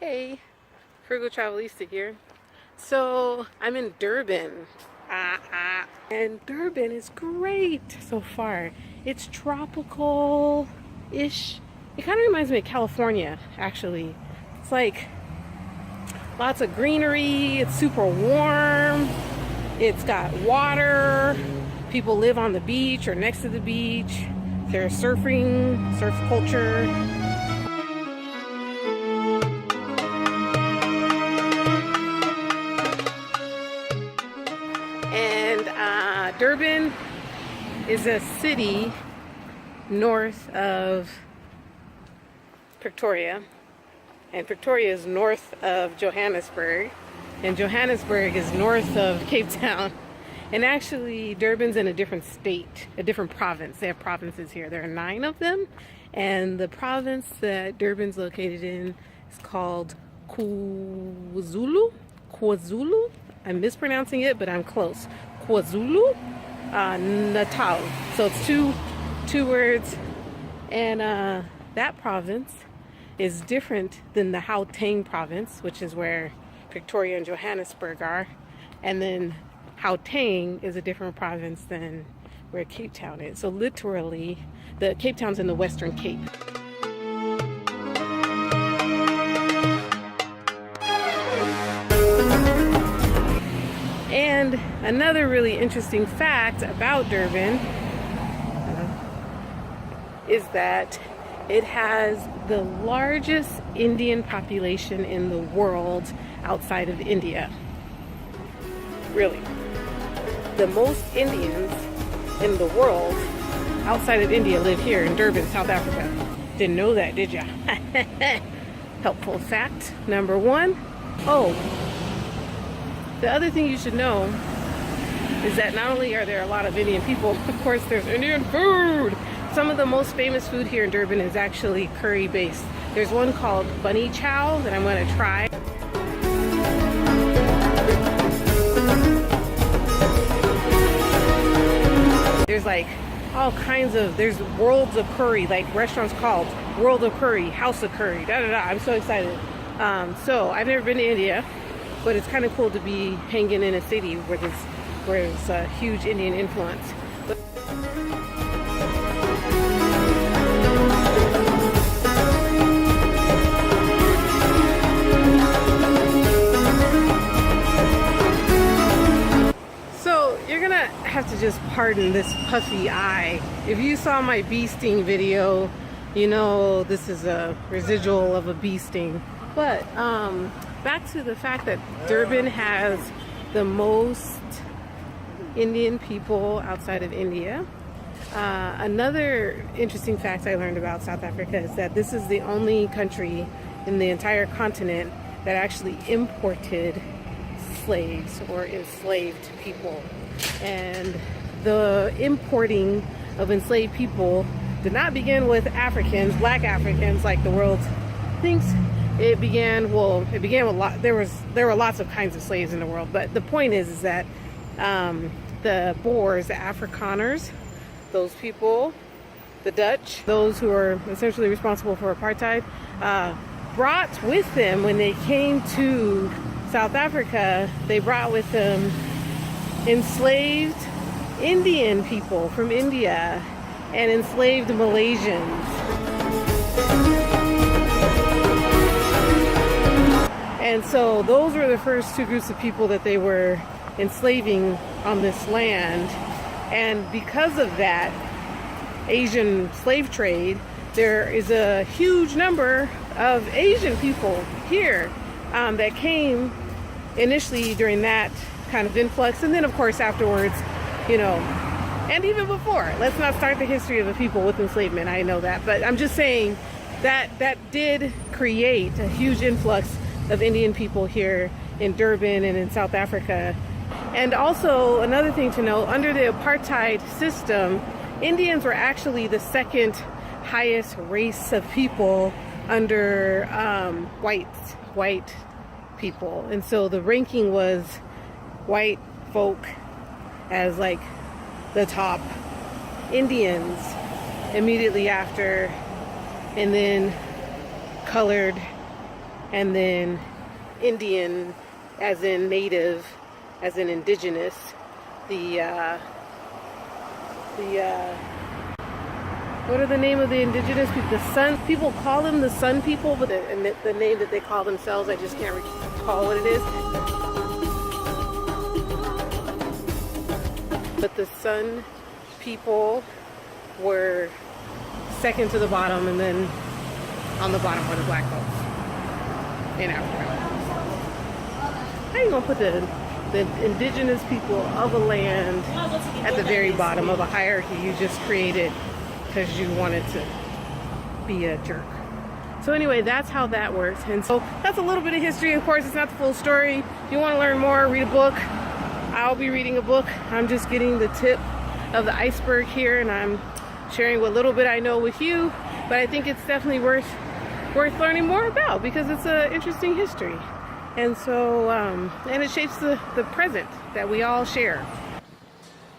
Hey, Frugal Travelista here. So I'm in Durban. And Durban is great so far. It's tropical-ish. It kind of reminds me of California, actually. It's like lots of greenery. It's super warm. It's got water. People live on the beach or next to the beach. There's surfing, surf culture. And Durban is a city north of Pretoria, and Pretoria is north of Johannesburg, and Johannesburg is north of Cape Town. And actually, Durban's in a different state, a different province. They have provinces here. There are 9 of them, and the province that Durban's located in is called KwaZulu. KwaZulu. I'm mispronouncing it, but I'm close. KwaZulu Natal. So it's two words, and that province is different than the Gauteng province, which is where Pretoria and Johannesburg are, and then Gauteng is a different province than where Cape Town is. So literally, the Cape Town's in the Western Cape. And another really interesting fact about Durban is that it has the largest Indian population in the world outside of India. Really. The most Indians in the world outside of India live here in Durban, South Africa. Didn't know that, did ya? Helpful fact number 1. Oh, the other thing you should know is that not only are there a lot of Indian people, of course there's Indian food. Some of the most famous food here in Durban is actually curry based. There's one called bunny chow that I'm going to try. There's like all kinds of, there's worlds of curry, like restaurants called World of Curry, House of Curry, da da da. I'm so excited. So I've never been to India, but it's kind of cool to be hanging in a city where there's a huge Indian influence. So you're gonna have to just pardon this puffy eye. If you saw my bee sting video, you know this is a residual of a bee sting. But back to the fact that Durban has the most Indian people outside of India. Another interesting fact I learned about South Africa is that this is the only country in the entire continent that actually imported slaves or enslaved people. And the importing of enslaved people did not begin with Africans, black Africans, like the world thinks. It began with there were lots of kinds of slaves in the world, but the point is that the Boers, the Afrikaners, those people, the Dutch, those who are essentially responsible for apartheid, brought with them, when they came to South Africa, they brought with them enslaved Indian people from India and enslaved Malaysians. And so those were the first 2 groups of people that they were enslaving on this land. And because of that Asian slave trade, there is a huge number of Asian people here that came initially during that kind of influx. And then of course afterwards, you know, and even before. Let's not start the history of the people with enslavement. I know that. But I'm just saying that did create a huge influx of Indian people here in Durban and in South Africa. And also another thing to know, under the apartheid system, Indians were actually the second highest race of people under white people. And so the ranking was white folk as like the top, Indians immediately after, and then colored, and then Indian as in native, as in indigenous. What are the name of the indigenous people? The Sun people call them the Sun people, but the name that they call themselves, I just can't recall what it is. But the Sun people were second to the bottom, and then on the bottom were the black folks in Africa. How are you gonna put the indigenous people of a land at the very bottom of a hierarchy you just created because you wanted to be a jerk? So anyway, that's how that works. And so that's a little bit of history. Of course, it's not the full story. If you want to learn more, read a book. I'll be reading a book. I'm just getting the tip of the iceberg here, and I'm sharing what little bit I know with you. But I think it's definitely worth learning more about because it's an interesting history. And so, and it shapes the present that we all share.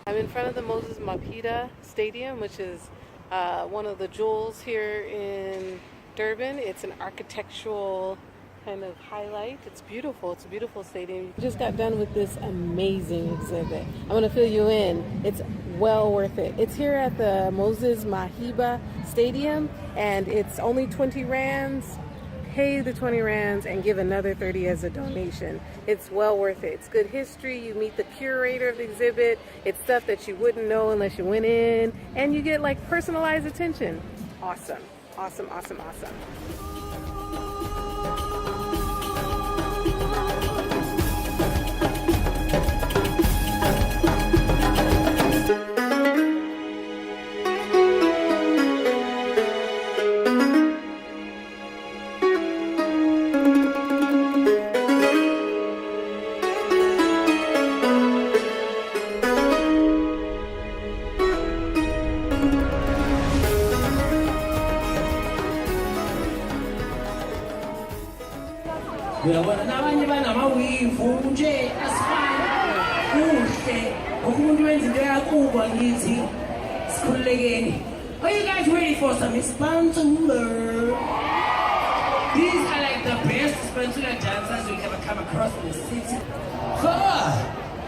I'm in front of the Moses Mapida Stadium, which is one of the jewels here in Durban. It's an architectural kind of highlight. It's beautiful. It's a beautiful stadium. We just got done with this amazing exhibit. I'm going to fill you in. It's well worth it. It's here at the Moses Mapida Stadium, and it's only 20 rands. Pay the 20 rands and give another 30 as a donation. It's well worth it. It's good history. You meet the curator of the exhibit. It's stuff that you wouldn't know unless you went in, and you get like personalized attention. Awesome. Awesome, awesome, awesome. uyabona nabanye banamawivu nje asifani kuhle umuntu wenza into yakubo ngithi sikhululekeni. Are you guys ready for some sponsor? These are like the best sponsor dancers you'll ever come across in the city. 4,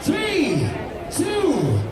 3, 2,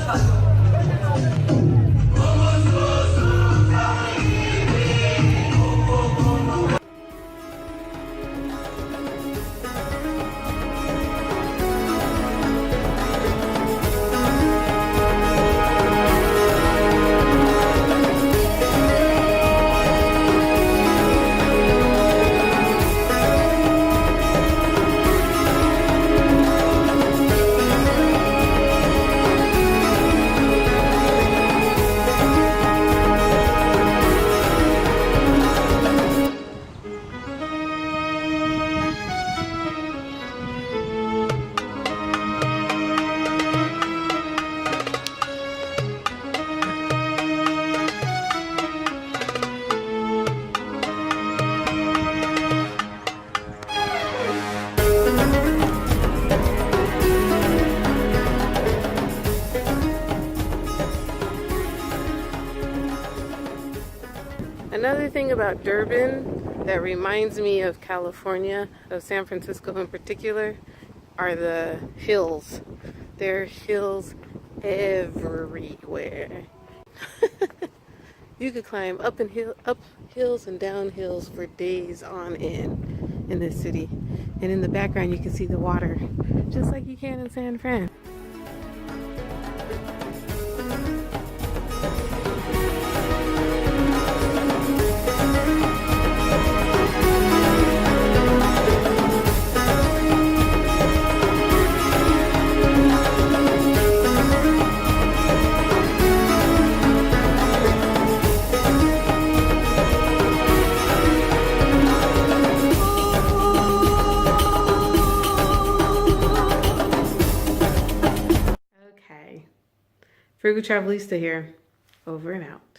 1. Another thing about Durban that reminds me of California, of San Francisco in particular, are the hills. There are hills everywhere. You could climb up hills and down hills for days on end in this city. And in the background you can see the water, just like you can in San Fran. Frugal Travelista here. Over and out.